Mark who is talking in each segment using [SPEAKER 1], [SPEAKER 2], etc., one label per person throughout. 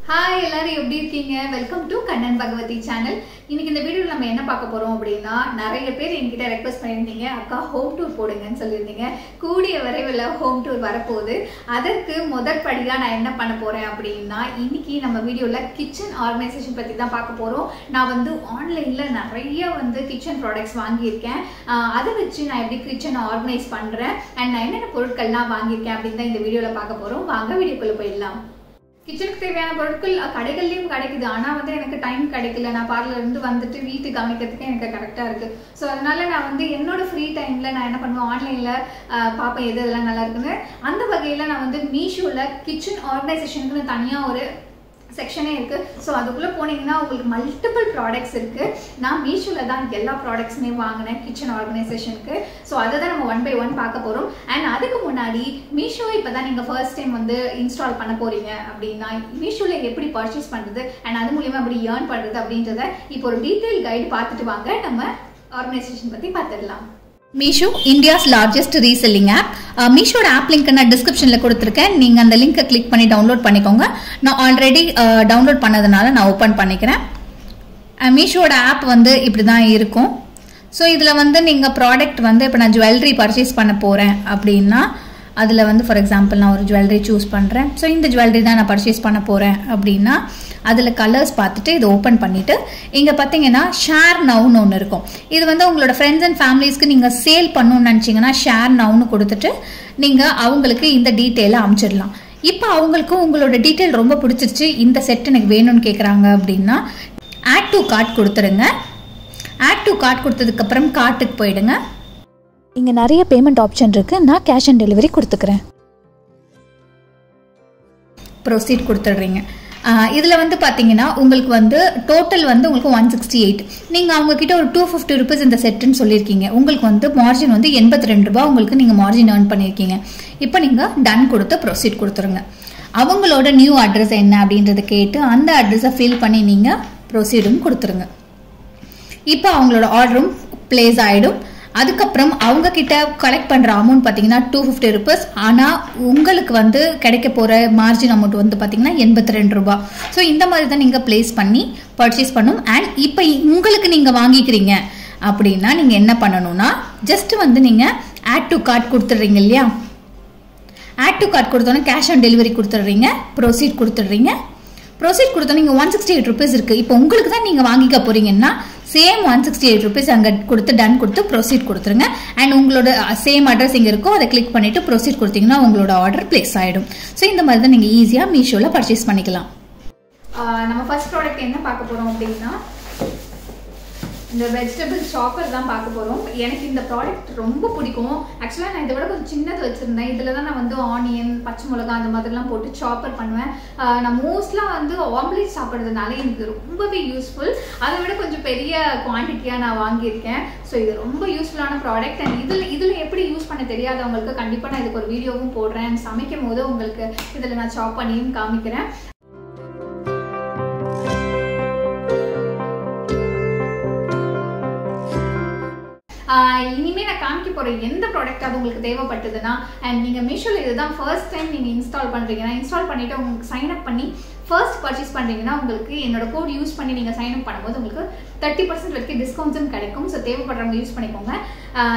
[SPEAKER 1] Hi எல்லாரும் எப்படி இருக்கீங்க? Welcome to Kannan Bhagavathi channel. இன்னைக்கு இந்த வீடியோவில் நம்ம என்ன பார்க்க போறோம் அப்படின்னா, நிறைய பேர் என்கிட்ட ரெக்வஸ்ட் பண்ணியிருந்தீங்க, அக்கா ஹோம் டூர் போடுங்கன்னு சொல்லியிருந்தீங்க. கூடிய விரைவில் ஹோம் டூர் வரப்போகுது. அதற்கு முதற்படியாக நான் என்ன பண்ண போறேன் அப்படின்னா, இன்னைக்கு நம்ம வீடியோவில் கிச்சன் ஆர்கனைசேஷன் பற்றி தான் பார்க்க போறோம். நான் ஆன்லைனில் நிறைய கிச்சன் ப்ராடக்ட்ஸ் வாங்கியிருக்கேன். அதை வச்சு நான் எப்படி கிச்சனை ஆர்கனைஸ் பண்ணுறேன் அண்ட் நான் என்னென்ன பொருட்கள்லாம் வாங்கியிருக்கேன் அப்படின்னு தான் இந்த வீடியோவில் பார்க்க போகிறோம். வாங்க வீடியோக்குள்ளே போயிடலாம். கிச்சனுக்கு தேவையான பொருட்கள் கடைகள்லையும் கிடைக்குது. ஆனால் எனக்கு டைம் கிடைக்கல. நான் பார்லர்லேருந்து வந்துட்டு வீட்டுக்கு அமைக்கிறதுக்கு எனக்கு கரெக்டாக இருக்குது. ஸோ அதனால நான் என்னோட ஃப்ரீ டைமில் நான் என்ன பண்ணுவேன், ஆன்லைனில் பார்ப்பேன் எது இதெல்லாம் நல்லா இருக்குன்னு. அந்த வகையில் நான் மீஷோவில் கிச்சன் ஆர்கனைசேஷனுக்குன்னு தனியாக ஒரு செக்ஷனே இருக்குது. ஸோ அதுக்குள்ளே போனீங்கன்னா உங்களுக்கு மல்டிபிள் ப்ராடக்ட்ஸ் இருக்குது. நான் மீஷோவில் தான் எல்லா ப்ராடக்ட்ஸுமே வாங்கினேன் கிச்சன் ஆர்கனைசேஷனுக்கு. ஸோ அதை தான் நம்ம 1 by 1 பார்க்க போகிறோம். அண்ட் அதுக்கு முன்னாடி மீஷோ இப்போ தான் நீங்கள் ஃபர்ஸ்ட் டைம் இன்ஸ்டால் பண்ண போகிறீங்க அப்படின்னா, மீஷோவில் எப்படி பர்ச்சேஸ் பண்ணுறது அண்ட் அது மூலியமாக எப்படி ஏர்ன் பண்ணுறது அப்படின்றத இப்போ ஒரு டீட்டெயில் கைடு பார்த்துட்டு வாங்க நம்ம ஆர்கனைசேஷன் பற்றி பார்த்துடலாம். Meesho India's largest reselling app. மீஷோட ஆப் லிங்க் நான் டிஸ்கிரிப்ஷனில் கொடுத்துருக்கேன். நீங்கள் அந்த லிங்கை கிளிக் பண்ணி டவுன்லோட் பண்ணிக்கோங்க. நான் ஆல்ரெடி டவுன்லோட் பண்ணதுனால நான் ஓப்பன் பண்ணிக்கிறேன். மீஷோட ஆப் இப்படி தான் இருக்கும். ஸோ இதில் நீங்கள் ப்ராடக்ட் இப்போ நான் ஜுவல்லரி பர்ச்சேஸ் பண்ண போகிறேன் அப்படின்னா, அதில் ஃபார் எக்ஸாம்பிள் நான் ஒரு ஜுவல்லரி சூஸ் பண்ணுறேன். ஸோ இந்த ஜுவல்லரி தான் நான் பர்ச்சேஸ் பண்ண போகிறேன் அப்படின்னா, அதில் கலர்ஸ் பார்த்துட்டு இதை ஓப்பன் பண்ணிவிட்டு இங்கே பார்த்தீங்கன்னா ஷேர் நவுன்னு ஒன்று இருக்கும். இது உங்களோட ஃப்ரெண்ட்ஸ் அண்ட் ஃபேமிலிஸ்க்கு நீங்கள் சேல் பண்ணணும்னு நினச்சிங்கன்னா ஷேர் நவுன்னு கொடுத்துட்டு நீங்கள் அவங்களுக்கு இந்த டீட்டெயிலை அனுப்பிச்சிடலாம். இப்போ அவங்களுக்கு உங்களோட டீட்டெயில் ரொம்ப பிடிச்சிருச்சு, இந்த செட் எனக்கு வேணும்னு கேட்குறாங்க அப்படின்னா ஆட் டு கார்ட் கொடுத்துருங்க. ஆட் டு கார்ட் கொடுத்ததுக்கப்புறம் கார்ட்டுக்கு போயிடுங்க.
[SPEAKER 2] இங்கே நிறைய பேமெண்ட் ஆப்ஷன் இருக்குது. நான் கேஷ் ஆன் டெலிவரி கொடுத்துக்கிறேன்.
[SPEAKER 1] ப்ரொசீட் கொடுத்துட்றீங்க. இதில் பார்த்தீங்கன்னா உங்களுக்கு டோட்டல் உங்களுக்கு 168. நீங்கள் அவங்கக்கிட்ட ஒரு 250 ருபீஸ் இந்த செட்டுன்னு சொல்லியிருக்கீங்க. உங்களுக்கு மார்ஜின் 82 ரூபா உங்களுக்கு நீங்கள் மார்ஜின் ஏர்ன் பண்ணியிருக்கீங்க. இப்போ நீங்கள் டன் கொடுத்து ப்ரொசீட் கொடுத்துருங்க. அவங்களோட நியூ அட்ரஸ் என்ன அப்படின்றத கேட்டு அந்த அட்ரஸை ஃபில் பண்ணி நீங்கள் ப்ரொசீடும் கொடுத்துருங்க. இப்போ அவங்களோட ஆர்டரும் பிளேஸ் ஆகிடும். அதுக்கப்புறம் அவங்க கிட்ட கலெக்ட் பண்ணுற அமௌண்ட் பார்த்தீங்கன்னா 250 ருபீஸ். ஆனால் உங்களுக்கு கிடைக்க போகிற மார்ஜின் அமௌண்ட் பார்த்தீங்கன்னா 82 ரூபா. ஸோ இந்த மாதிரி தான் நீங்கள் பிளேஸ் பண்ணி பர்ச்சேஸ் பண்ணணும். அண்ட் இப்போ உங்களுக்கு நீங்கள் வாங்கிக்கிறீங்க அப்படின்னா நீங்கள் என்ன பண்ணணும்னா, ஜஸ்ட் நீங்கள் ஆட் டு கார்ட் கொடுத்துட்றீங்க இல்லையா. ஆட் டு கார்ட் கொடுத்தோன்னே கேஷ் ஆன் டெலிவரி கொடுத்துட்றீங்க, ப்ரொசீட் கொடுத்துட்றீங்க. ப்ரொசீட் கொடுத்தோன்னே நீங்கள் 168 ருபீஸ் இருக்குது. இப்போ உங்களுக்கு தான் நீங்கள் வாங்கிக்க போகிறீங்கன்னா சேம் 168 ருபீஸ் அங்கே கொடுத்து டன் கொடுத்து ப்ரொசீட் கொடுத்துருங்க. அண்ட் உங்களோட சேம் அட்ரஸ் இங்கே இருக்கோ அதை கிளிக் பண்ணிவிட்டு ப்ரொசீட் கொடுத்தீங்கன்னா உங்களோட ஆர்டர் பிளேஸ் ஆகிடும். ஸோ இந்த மாதிரி தான் நீங்கள் ஈஸியாக மீஷோவில் பர்ச்சேஸ் பண்ணிக்கலாம். நம்ம ஃபர்ஸ்ட் ப்ராடக்ட் என்ன பார்க்க போகிறோம் அப்படின்னா, இந்த வெஜிடபிள் சாப்பர் தான் பார்க்க போகிறோம். எனக்கு இந்த ப்ராடக்ட் ரொம்ப பிடிக்கும். ஆக்சுவலாக நான் இதை விட கொஞ்சம் சின்னது வச்சுருந்தேன். இதில் தான் நான் ஆனியன், பச்சை மிளகா அந்த மாதிரிலாம் போட்டு சாப்பர் பண்ணுவேன். நான் மோஸ்ட்லாக ஆம்லேட் சாப்பிட்றதுனால எனக்கு ரொம்பவே யூஸ்ஃபுல். அதை விட கொஞ்சம் பெரிய குவான்டிட்டியாக நான் வாங்கியிருக்கேன். ஸோ இது ரொம்ப யூஸ்ஃபுல்லான ப்ராடக்ட். அண்ட் இதில் எப்படி யூஸ் பண்ண தெரியாதவங்களுக்கு கண்டிப்பாக நான் இதுக்கு ஒரு வீடியோவும் போடுறேன். சமைக்கும் போது உங்களுக்கு இதில் நான் சாப் பண்ணியும் காமிக்கிறேன். இனிமேல் நான் காமிக்க போகிற எந்த ப்ராடக்டாவது உங்களுக்கு தேவைப்பட்டதுன்னா, அண்ட் நீங்கள் மீஷோவில் இதுதான் ஃபர்ஸ்ட் டைம் நீங்கள் இன்ஸ்டால் பண்ணுறீங்கன்னா, இன்ஸ்டால் பண்ணிவிட்டு உங்களுக்கு சைன் அப் பண்ணி ஃபர்ஸ்ட் பர்ச்சேஸ் பண்ணுறீங்கன்னா, உங்களுக்கு என்னோட கோட் யூஸ் பண்ணி நீங்கள் சைன் அப் பண்ணும்போது உங்களுக்கு 30% வரைக்கும் டிஸ்கவுண்ட்ஸும் கிடைக்கும். ஸோ தேவைப்படுறவங்க யூஸ் பண்ணிக்கோங்க.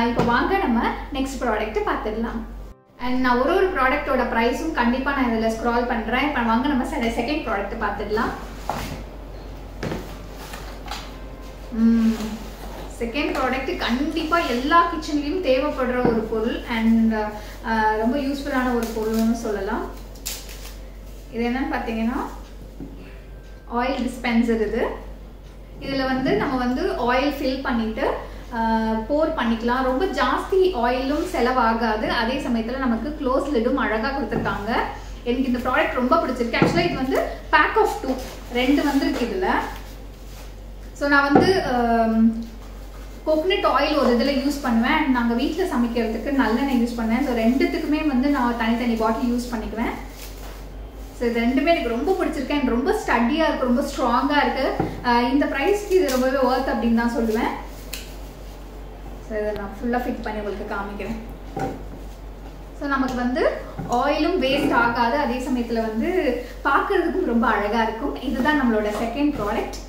[SPEAKER 1] இப்போ வாங்க நம்ம நெக்ஸ்ட் ப்ராடக்ட்டை பார்த்துடலாம். அண்ட் நான் ஒரு ப்ராடக்டோட ப்ரைஸும் கண்டிப்பாக நான் இதில் ஸ்க்ரால் பண்ணுறேன். இப்போ வாங்க நம்ம செகண்ட் ப்ராடக்ட்டை பார்த்துடலாம். செகண்ட் ப்ராடக்ட் கண்டிப்பாக எல்லா கிச்சன்லேயும் தேவைப்படுற ஒரு பொருள் அண்ட் ரொம்ப யூஸ்ஃபுல்லான ஒரு பொருள்னு சொல்லலாம். இது என்னன்னு பார்த்தீங்கன்னா ஆயில் டிஸ்பென்சர். இதில் நம்ம ஆயில் ஃபில் பண்ணிவிட்டு போர் பண்ணிக்கலாம். ரொம்ப ஜாஸ்தி ஆயிலும் செலவாகாது. அதே சமயத்தில் நமக்கு க்ளோஸ் லிடும் அழகாக கொடுத்துருக்காங்க. எனக்கு இந்த ப்ராடக்ட் ரொம்ப பிடிச்சிருக்கு. ஆக்சுவலாக இது பேக் ஆஃப் 2 வந்துருக்கு இதில். ஸோ நான் கோகனட் ஆயில் ஒரு இதில் யூஸ் பண்ணுவேன். நாங்கள் வீட்டில் சமைக்கிறதுக்கு நல்லெண்ணெய் யூஸ் பண்ணுவேன். ஸோ ரெண்டுத்துக்குமே நான் தனித்தனி பாட்டில் யூஸ் பண்ணிக்குவேன். ஸோ இது ரெண்டுமே எனக்கு ரொம்ப பிடிச்சிருக்கேன். ரொம்ப ஸ்டடியாக இருக்குது, ரொம்ப ஸ்ட்ராங்காக இருக்குது. இந்த ப்ரைஸ்க்கு இது ரொம்பவே ஒர்த் அப்படின்னு தான் சொல்லுவேன். ஸோ இதை நான் ஃபுல்லாக ஃபிட் பண்ணி உங்களுக்கு காமிக்கிறேன். ஸோ நமக்கு வந்து ஆயிலும் வேஸ்ட் ஆகாது, அதே சமயத்தில் வந்து பார்க்கறதுக்கும் ரொம்ப அழகாக இருக்கும். இதுதான் நம்மளோட செகண்ட் ப்ராடக்ட்.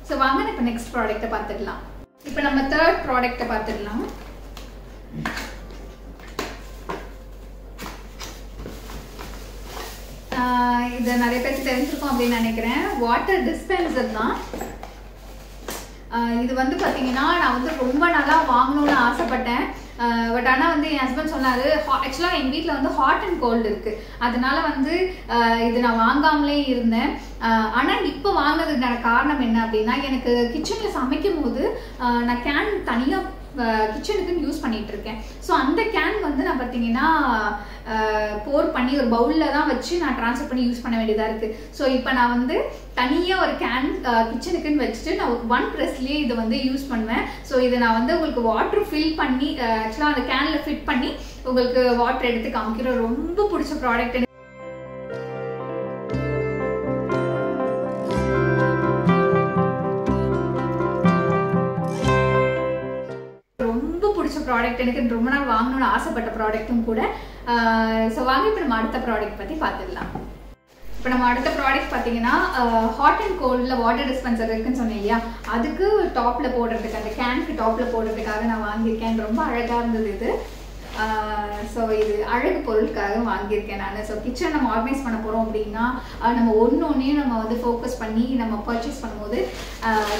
[SPEAKER 1] ஸோ வாங்க இப்போ நெக்ஸ்ட் ப்ராடக்ட்டை பார்த்துடலாம். இப்போ நம்ம தேர்ட் ப்ராடக்ட்டை பார்த்துடலாம். இது நிறைய பேருக்கு தெரிஞ்சிருக்கும் அப்படின்னு நினைக்கிறேன். வாட்டர் டிஸ்பென்சர் தான் இது. வந்து பார்த்தீங்கன்னா நான் வந்து ரொம்ப நாளா வாங்கணும்னு ஆசைப்பட்டேன். பட் ஆனால் வந்து என் ஹஸ்பண்ட் சொன்னார், ஆக்சுவலாக எங்கள் வீட்டில் வந்து ஹாட் அண்ட் கோல்டு இருக்குது, அதனால வந்து இது நான் வாங்காமலே இருந்தேன். ஆனால் இப்போ வாங்கினதுக்கான காரணம் என்ன அப்படின்னா, எனக்கு கிச்சனில் சமைக்கும் போது நான் கேன் தனியாக கிச்சனுக்குன்னு யூஸ் பண்ணிட்டு இருக்கேன். ஸோ அந்த கேன் வந்து நான் பார்த்தீங்கன்னா போர் பண்ணி ஒரு பவுலில் தான் வச்சு நான் ட்ரான்ஸ்ஃபர் பண்ணி யூஸ் பண்ண வேண்டியதாக இருக்குது. ஸோ இப்போ நான் வந்து தனியாக ஒரு கேன் கிச்சனுக்குன்னு வச்சுட்டு நான் ஒன் ப்ரெஸ்லேயே இதை வந்து யூஸ் பண்ணுவேன். ஸோ இதை நான் வந்து உங்களுக்கு வாட்டர் ஃபில் பண்ணி ஆக்சுவலாக அந்த கேனில் ஃபிட் பண்ணி உங்களுக்கு வாட்டர் எடுத்து காமிக்கிறேன். ரொம்ப பிடிச்ச ப்ராடக்ட். ப்ராடக்ட் எனக்கு ரொம்ப நாள் வாங்கணும்னு ஆசைப்பட்ட ப்ராடக்ட்டும் கூட. ஸோ வாங்க இப்போ நம்ம அடுத்த ப்ராடக்ட் பற்றி பார்த்துடலாம். இப்போ நம்ம அடுத்த ப்ராடக்ட் பார்த்தீங்கன்னா ஹாட் அண்ட் கோல்டில் வாட்டர் டிஸ்பென்சர் இருக்குன்னு சொன்னேன் இல்லையா, அதுக்கு டாப்பில் போடுறதுக்கு, அந்த கேனுக்கு டாப்பில் போடுறதுக்காக நான் வாங்கியிருக்கேன். ரொம்ப அழகாக இருந்தது இது. ஸோ இது அழகு பொருளுக்காக வாங்கியிருக்கேன் நான். ஸோ கிச்சன் நம்ம ஆர்கனைஸ் பண்ண போகிறோம் அப்படின்னா நம்ம ஒன்றையும் நம்ம வந்து ஃபோக்கஸ் பண்ணி நம்ம பர்ச்சேஸ் பண்ணும்போது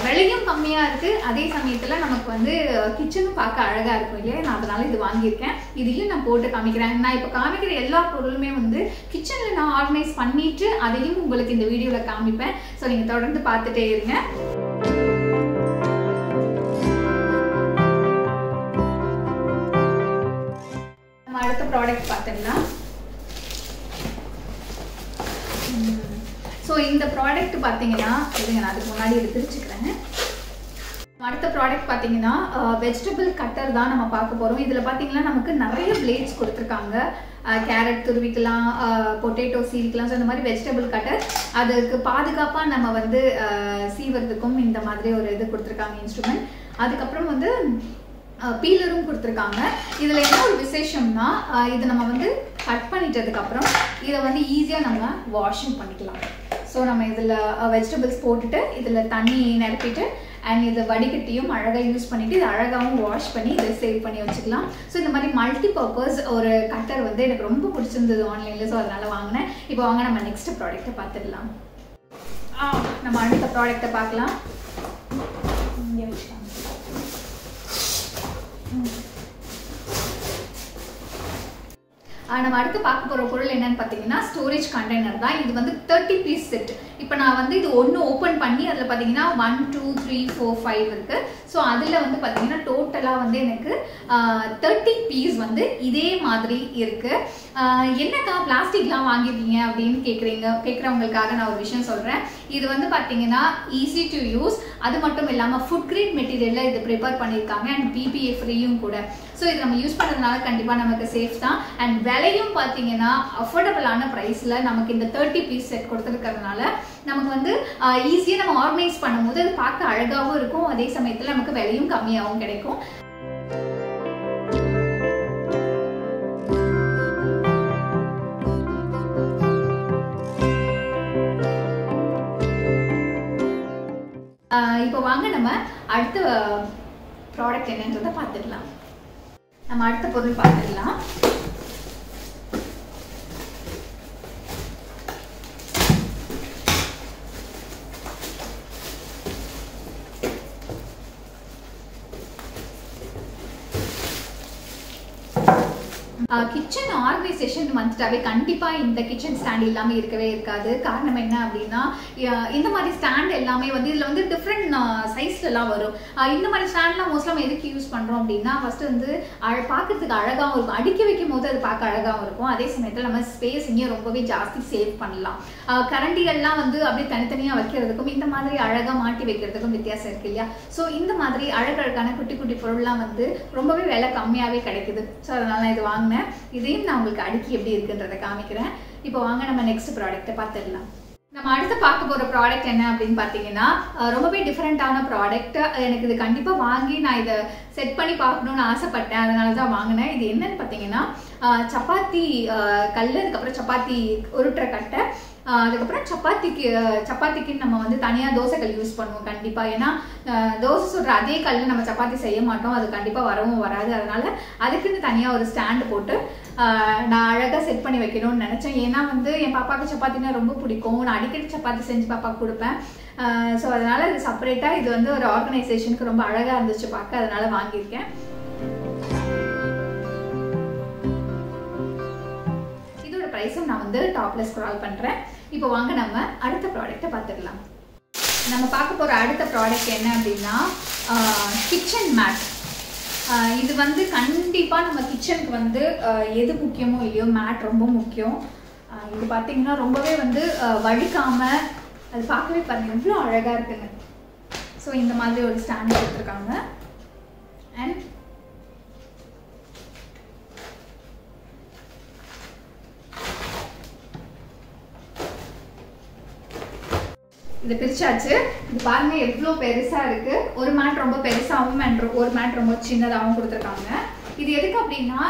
[SPEAKER 1] விலையும் கம்மியாக இருக்குது, அதே சமயத்தில் நமக்கு வந்து கிச்சனும் பார்க்க அழகாக இருக்கும் இல்லையா. நான் அதனால இது வாங்கியிருக்கேன். இதையும் நான் போட்டு காமிக்கிறேன். நான் இப்போ காமிக்கிற எல்லா பொருளுமே வந்து கிச்சனில் நான் ஆர்கனைஸ் பண்ணிவிட்டு அதையும் உங்களுக்கு இந்த வீடியோவில் காமிப்பேன். ஸோ நீங்கள் தொடர்ந்து பார்த்துட்டே இருங்க. அடுத்த ப்ராடக்ட் பார்த்துடலாம். ஸோ இந்த ப்ராடக்ட் பார்த்தீங்கன்னா இதுங்க, நான் அதுக்கு முன்னாடி இது பிரிச்சுக்கிறேன். அடுத்த ப்ராடக்ட் பார்த்தீங்கன்னா வெஜிடபிள் கட்டர் தான் நம்ம பார்க்க போகிறோம். இதில் பார்த்தீங்கன்னா நமக்கு நிறைய பிளேட்ஸ் கொடுத்துருக்காங்க. கேரட் துருவிக்கலாம், பொட்டேட்டோ சீவிக்கலாம். ஸோ இந்த மாதிரி வெஜிடபிள் கட்டர், அதுக்கு பாதுகாப்பாக நம்ம வந்து சீவறதுக்கும் இந்த மாதிரி ஒரு இது கொடுத்துருக்காங்க இன்ஸ்ட்ருமெண்ட். அதுக்கப்புறம் வந்து பீலரும் கொடுத்துருக்காங்க. இதில் என்ன ஒரு விசேஷம்னா, இது நம்ம வந்து கட் பண்ணிட்டதுக்கப்புறம் இதை வந்து ஈஸியாக நம்ம வாஷிங் பண்ணிக்கலாம். ஸோ நம்ம இதில் வெஜிடபிள்ஸ் போட்டுட்டு இதில் தண்ணி நிரப்பிட்டு அண்ட் இதை வடிகட்டியும் அழகாக யூஸ் பண்ணிவிட்டு இதை அழகாகவும் வாஷ் பண்ணி இதை சேவ் பண்ணி வச்சுக்கலாம். ஸோ இந்த மாதிரி மல்டி பர்பஸ் ஒரு கட்டர் வந்து எனக்கு ரொம்ப பிடிச்சிருந்தது ஆன்லைனில். ஸோ அதனால் வாங்கினேன். இப்போ வாங்க நம்ம நெக்ஸ்ட் ப்ராடக்ட்டை பார்த்துடலாம். நம்ம அடுத்த ப்ராடக்ட்டை பார்க்கலாம். இங்கே வச்சுக்கலாம். நம்ம அடுத்து பார்க்க போகிற பொருள் என்னன்னு பார்த்தீங்கன்னா ஸ்டோரேஜ் கண்டெய்னர் தான். இது வந்து 30 பீஸ் செட். இப்போ நான் வந்து இது ஒன்று ஓப்பன் பண்ணி அதில் பார்த்தீங்கன்னா 1 2 3 4 5 இருக்குது. ஸோ அதில் வந்து பார்த்தீங்கன்னா டோட்டலாக வந்து எனக்கு 30 பீஸ் வந்து இதே மாதிரி இருக்குது. என்னக்கா பிளாஸ்டிக்லாம் வாங்கியிருக்கீங்க அப்படின்னு கேட்குறவங்களுக்காக நான் ஒரு விஷயம் சொல்கிறேன். இது வந்து பார்த்தீங்கன்னா ஈஸி டு யூஸ், அது மட்டும் இல்லாமல் ஃபுட் கிரேட் மெட்டீரியலில் இது ப்ரிப்பேர் பண்ணியிருக்காங்க அண்ட் BPA ஃப்ரீயும் கூட. ஸோ இது நம்ம யூஸ் பண்ணுறதுனால கண்டிப்பாக நமக்கு சேஃப் தான். அண்ட் விலையும் பார்த்தீங்கன்னா அஃபோர்டபுளான ப்ரைஸில் நமக்கு இந்த 30 பீஸ் செட் கொடுத்துருக்கிறதுனால நமக்கு வந்து ஈஸியாக நம்ம ஆர்கனைஸ் பண்ணும்போது அது பார்க்க அழகாகவும் இருக்கும், அதே சமயத்தில் நமக்கு விலையும் கம்மியாகவும் கிடைக்கும். இப்போ வாங்க நம்ம அடுத்த ப்ராடக்ட் என்னன்றதை பார்த்துக்கலாம். நம்ம அடுத்த பொருள் பார்த்துக்கலாம். கிச்சன் ஆர்கனைசேஷன் வந்துட்டாவே கண்டிப்பாக இந்த கிச்சன் ஸ்டாண்ட் இல்லாமல் இருக்கவே இருக்காது. காரணம் என்ன அப்படின்னா, இந்த மாதிரி ஸ்டாண்ட் எல்லாமே வந்து இதில் வந்து டிஃப்ரெண்ட் சைஸ்லலாம் வரும். இந்த மாதிரி ஸ்டாண்ட்லாம் மோஸ்ட்லாம் நம்ம எதுக்கு யூஸ் பண்ணுறோம் அப்படின்னா, ஃபஸ்ட்டு வந்து பார்க்கறதுக்கு அழகாகவும் இருக்கும், அடுக்கி வைக்கும் போது அது பார்க்க அழகாகவும் இருக்கும். அதே சமயத்தில் நம்ம ஸ்பேஸ் இங்கே ரொம்பவே ஜாஸ்தி சேவ் பண்ணலாம். கரண்டிகள்லாம் வந்து அப்படியே தனித்தனியாக வைக்கிறதுக்கும் இந்த மாதிரி அழகாக மாட்டி வைக்கிறதுக்கும் வித்தியாசம் இருக்கு இல்லையா? ஸோ இந்த மாதிரி அழகழகான குட்டி குட்டி பொருள்லாம் வந்து ரொம்பவே விலை கம்மியாகவே கிடைக்குது. ஸோ அதனால நான் இது வாங்கினேன். இதையும் நான் உங்களுக்கு அடுக்கி எப்படி இருக்குன்றதை காமிக்கிறேன். இப்போ வாங்க நம்ம நெக்ஸ்ட் ப்ராடக்ட்டை பார்த்துடலாம். நம்ம அடுத்து பார்க்க போகிற ப்ராடக்ட் என்ன அப்படின்னு பார்த்தீங்கன்னா, ரொம்பவே டிஃப்ரெண்ட்டான ப்ராடக்ட். எனக்கு இது கண்டிப்பாக வாங்கி நான் இதை செட் பண்ணி பார்க்கணுன்னு ஆசைப்பட்டேன், அதனால தான் வாங்கினேன். இது என்னன்னு பார்த்தீங்கன்னா, சப்பாத்தி கல், அதுக்கப்புறம் சப்பாத்தி உருட்டுற கட்டை, அதுக்கப்புறம் சப்பாத்திக்கு நம்ம வந்து தனியாக தோசைக்கல் யூஸ் பண்ணுவோம் கண்டிப்பாக. ஏன்னா தோசை சுடுற அதே கல்லில் நம்ம சப்பாத்தி செய்ய மாட்டோம், அது கண்டிப்பாக வரவும் வராது. அதனால அதுக்குன்னு தனியாக ஒரு ஸ்டாண்டு போட்டு நான் அழகாக செட் பண்ணி வைக்கணும்னு நினச்சேன். ஏன்னா வந்து என் பாப்பாவுக்கு சப்பாத்தினா ரொம்ப பிடிக்கும், நான் அடிக்கடி சப்பாத்தி செஞ்சு பாப்பாவுக்கு கொடுப்பேன். ஸோ அதனால் இது செப்பரேட்டாக இது வந்து ஒரு ஆர்கனைசேஷனுக்கு ரொம்ப அழகாக இருந்துச்சு பார்க்க, அதனால வாங்கியிருக்கேன். இதோட ப்ரைஸும் நான் வந்து டாப்ல ஸ்க்ரால் பண்ணுறேன். இப்போ வாங்க நம்ம அடுத்த ப்ராடக்ட்டை பார்த்துடலாம். நம்ம பார்க்க போகிற அடுத்த ப்ராடக்ட் என்ன அப்படின்னா, கிச்சன் மேட். இது வந்து கண்டிப்பாக நம்ம கிச்சனுக்கு வந்து எது முக்கியமோ இல்லையோ மேட் ரொம்ப முக்கியம். இது பார்த்தீங்கன்னா ரொம்பவே வந்து வழுக்காமல், அது பார்க்கவே பாருங்கள் எவ்வளோ அழகாக இருக்குங்க. ஸோ இந்த மாதிரி ஒரு ஸ்டாண்ட் கொடுத்துருக்காங்க. அண்ட் இது பிரிச்சாச்சு. இது பாருங்க எவ்வளோ பெருசா இருக்கு. ஒரு மேட் ரொம்ப பெருசாகவும் ஒரு மேட் ரொம்ப சின்னதாகவும் கொடுத்துருக்காங்க. இது எதுக்கு அப்படின்னா,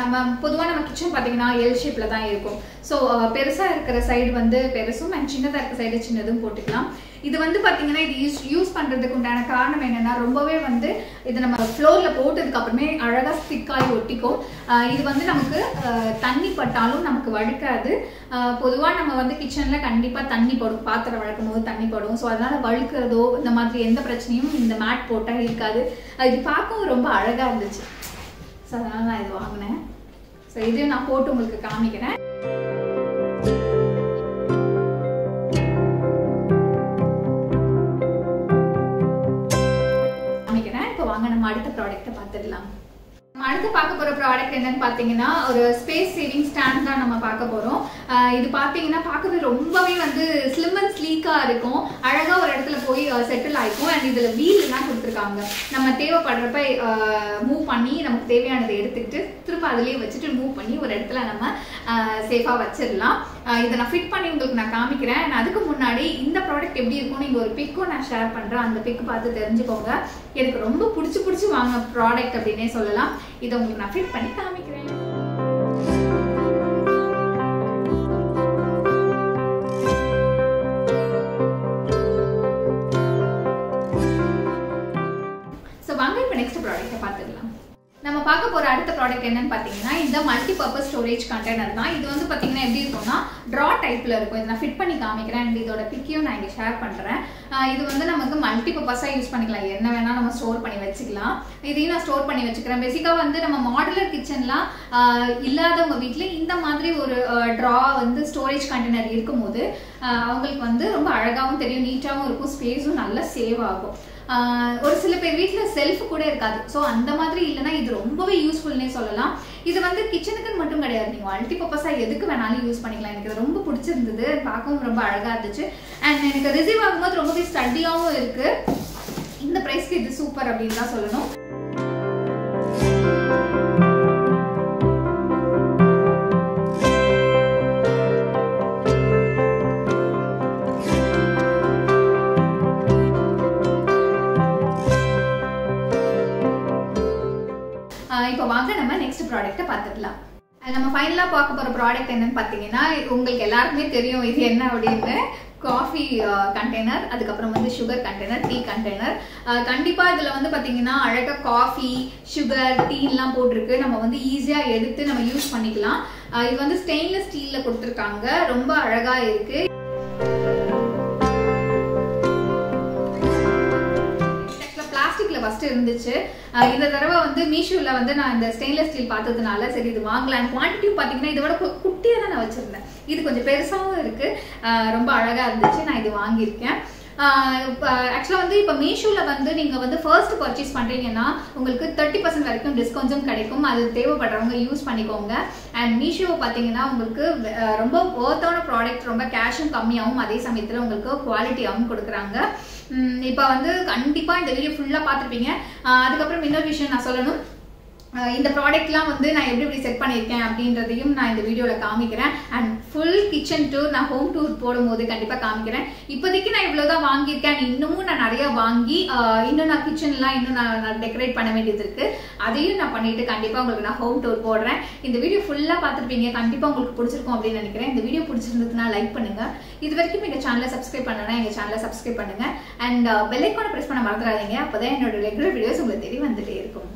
[SPEAKER 1] நம்ம பொதுவாக நம்ம கிச்சன் பார்த்தீங்கன்னா எல் ஷேப்பில் தான் இருக்கும். ஸோ பெருசாக இருக்கிற சைடு வந்து பெருசும் அண்ட் சின்னதாக இருக்கிற சைடு சின்னதும் போட்டுக்கலாம். இது வந்து பார்த்தீங்கன்னா இது யூஸ் பண்ணுறதுக்கு உண்டான காரணம் என்னென்னா, ரொம்பவே வந்து இது நம்ம ஃப்ளோரில் போட்டதுக்கு அப்புறமே அழகாக ஸ்டிக்காகி ஒட்டிக்கும். இது வந்து நமக்கு தண்ணி பட்டாலும் நமக்கு வழுக்காது. பொதுவாக நம்ம வந்து கிச்சனில் கண்டிப்பாக தண்ணி படும், பாத்திரம் வளர்க்கும் போது தண்ணி படும். ஸோ அதனால் வழுக்கிறதோ இந்த மாதிரி எந்த பிரச்சனையும் இந்த மேட் போட்டால் இருக்காது. இது பார்க்கவும் ரொம்ப அழகாக இருந்துச்சு. ஸோ அதனால் நான் இது வாங்கினேன். ஸோ இதையும் நான் போட்டு உங்களுக்கு காமிக்கிறேன். இப்போ வாங்க நம்ம அடுத்த ப்ராடக்ட்டை பார்த்துடலாம். நம்ம அடுத்து பார்க்க போகிற ப்ராடக்ட் என்னன்னு பார்த்தீங்கன்னா, ஒரு ஸ்பேஸ் சேவிங் ஸ்டாண்ட் தான் நம்ம பார்க்க போகிறோம். இது பார்த்தீங்கன்னா பார்க்கவே ரொம்பவே வந்து ஸ்லிம் அண்ட் ஸ்லீக்காக இருக்கும். அழகாக ஒரு இடத்துல போய் செட்டில் ஆகிக்கும். அண்ட் இதில் வீல்லாம் கொடுத்துருக்காங்க. நம்ம தேவைப்படுறப்ப மூவ் பண்ணி நமக்கு தேவையானதை எடுத்துக்கிட்டு திரும்ப அதிலேயே வச்சுட்டு மூவ் பண்ணி ஒரு இடத்துல நம்ம சேஃபாக வச்சிடலாம். இதை நான் ஃபிட் பண்ணி உங்களுக்கு நான் காமிக்கிறேன். நான் அதுக்கு முன்னாடி இந்த ப்ராடக்ட் எப்படி இருக்கும்னு இங்கே ஒரு பிக்கும் நான் ஷேர் பண்ணுறேன். அந்த பிக்கு பார்த்து தெரிஞ்சுக்கோங்க. எனக்கு ரொம்ப பிடிச்சி வாங்க ப்ராடக்ட் அப்படின்னே சொல்லலாம். இதை உங்களுக்கு நான் ஃபிட் பண்ணி காமிக்கிறேன். ஸோ வாங்க இப்போ நெக்ஸ்ட் ப்ராடக்ட்டை பார்த்துக்கலாம். நம்ம பார்க்க போகிற அடுத்த ப்ராடக்ட் என்னன்னு பார்த்தீங்கன்னா, இந்த மல்டி பர்பஸ் ஸ்டோரேஜ் கண்டெய்னர் தான். இது வந்து பார்த்தீங்கன்னா எப்படி இருக்கும்னா ட்ரா டைப்பில் இருக்கும். இதை நான் ஃபிட் பண்ணி காமிக்கிறேன். அண்ட் இதோட பிக்கையும் நான் இங்கே ஷேர் பண்ணுறேன். இது வந்து நமக்கு மல்டி பர்பஸாக யூஸ் பண்ணிக்கலாம். என்ன வேணால் நம்ம ஸ்டோர் பண்ணி வச்சுக்கலாம். இதையும் நான் ஸ்டோர் பண்ணி வச்சுக்கிறேன். பேசிக்காக வந்து நம்ம மாடுலர் கிச்சன்லாம் இல்லாதவங்க வீட்டில் இந்த மாதிரி ஒரு ட்ரா வந்து ஸ்டோரேஜ் கண்டெய்னர் இருக்கும்போது அவங்களுக்கு வந்து ரொம்ப அழகாகவும் தெரியும், நீட்டாகவும் இருக்கும், ஸ்பேஸும் நல்லா சேவ் ஆகும். ஒரு சில பேர் வீட்டில் செல்ஃப் கூட இருக்காது. ஸோ அந்த மாதிரி இல்லைன்னா இது ரொம்பவே யூஸ்ஃபுல்னே சொல்லலாம். இது வந்து கிச்சனுக்குன்னு மட்டும் கிடையாது, நீங்கள் மல்டி பர்பஸாக எதுக்கு வேணாலும் யூஸ் பண்ணிக்கலாம். எனக்கு இது ரொம்ப பிடிச்சிருந்தது, பார்க்கவும் ரொம்ப அழகாக இருந்துச்சு. அண்ட் எனக்கு ரிசீவ் ஆகும்போது ரொம்பவே ஸ்டடியாகவும் இருக்குது. இந்த ப்ரைஸ்க்கு இது சூப்பர் அப்படின்னு தான் சொல்லணும். இப்போ வாங்க நம்ம நெக்ஸ்ட் ப்ராடக்ட்டை பார்த்துக்கலாம். நம்ம ஃபைனலாக பார்க்க போகிற ப்ராடக்ட் என்னன்னு பார்த்தீங்கன்னா, உங்களுக்கு எல்லாருக்குமே தெரியும் இது என்ன அப்படின்னு. காஃபி கண்டெய்னர், அதுக்கப்புறம் வந்து சுகர் கண்டெய்னர், டீ கண்டெய்னர். கண்டிப்பாக இதில் வந்து பார்த்தீங்கன்னா அழகாக காஃபி, சுகர், டீலாம் போட்டிருக்கு. நம்ம வந்து ஈஸியாக எடுத்து நம்ம யூஸ் பண்ணிக்கலாம். இது வந்து ஸ்டெயின்லெஸ் ஸ்டீலில் கொடுத்துருக்காங்க. ரொம்ப அழகாக இருக்குது. ஃபர்ஸ்ட் இருந்துச்சு. இந்த தடவை வந்து மீஷோல வந்து நான் இந்த ஸ்டெயின்லெஸ் ஸ்டீல் பார்த்ததுனால சரி இது வாங்கலாம். குவான்டிட்டி பார்த்தீங்கன்னா இதை விட குட்டியாக தான் நான் வச்சிருந்தேன். இது கொஞ்சம் பெருசாகவும் இருக்கு, ரொம்ப அழகா இருந்துச்சு. நான் இது வாங்கியிருக்கேன். ஆக்சுவலாக வந்து இப்போ மீஷோவில் வந்து நீங்கள் வந்து ஃபர்ஸ்ட் பர்ச்சேஸ் பண்ணுறீங்கன்னா உங்களுக்கு 30% வரைக்கும் டிஸ்கவுண்ட்ஸும் கிடைக்கும். அது தேவைப்படுறவங்க யூஸ் பண்ணிக்கோங்க. அண்ட் மீஷோ பார்த்தீங்கன்னா உங்களுக்கு ரொம்ப ஒர்த்தான ப்ராடக்ட், ரொம்ப கேஷும் கம்மியாகவும் அதே சமயத்தில் உங்களுக்கு குவாலிட்டியாகவும் கொடுக்குறாங்க. இப்போ வந்து கண்டிப்பாக இந்த வீடியோ ஃபுல்லாக பார்த்துருப்பீங்க. அதுக்கப்புறம் இன்னொரு விஷயம் நான் சொல்லணும், இந்த ப்ராடக்ட்லாம் வந்து நான் எப்படி செட் பண்ணியிருக்கேன் அப்படின்றதையும் நான் இந்த வீடியோவில் காமிக்கிறேன். அண்ட் ஃபுல் கிச்சன் டூர் நான் ஹோம் டூர் போடும்போது கண்டிப்பாக காமிக்கிறேன். இப்போதைக்கு நான் இவ்வளோதான் வாங்கியிருக்கேன். இன்னமும் நான் நிறையா வாங்கி இன்னும் நான் கிச்சன்லாம் இன்னும் நான் டெக்கரேட் பண்ண வேண்டியது இருக்குது. அதையும் நான் பண்ணிட்டு கண்டிப்பாக உங்களுக்கு நான் ஹோம் டூர் போடுறேன். இந்த வீடியோ ஃபுல்லாக பார்த்துருப்பீங்க. கண்டிப்பாக உங்களுக்கு பிடிச்சிருக்கும் அப்படின்னு நினைக்கிறேன். இந்த வீடியோ பிடிச்சிருந்ததுன்னா லைக் பண்ணுங்கள். இது வரைக்கும் எங்கள் சேனலை சப்ஸ்கிரைப் பண்ணனா எங்கள் சேனலை சப்ஸ்கிரைப் பண்ணுங்கள். அண்ட் பெல் ஐக்கானை ப்ரெஸ் பண்ண மறந்துடாதீங்க. அப்போ தான் என்னோட ரெகுலர் வீடியோஸ் உங்களுக்கு தேடி வந்துட்டே இருக்கும்.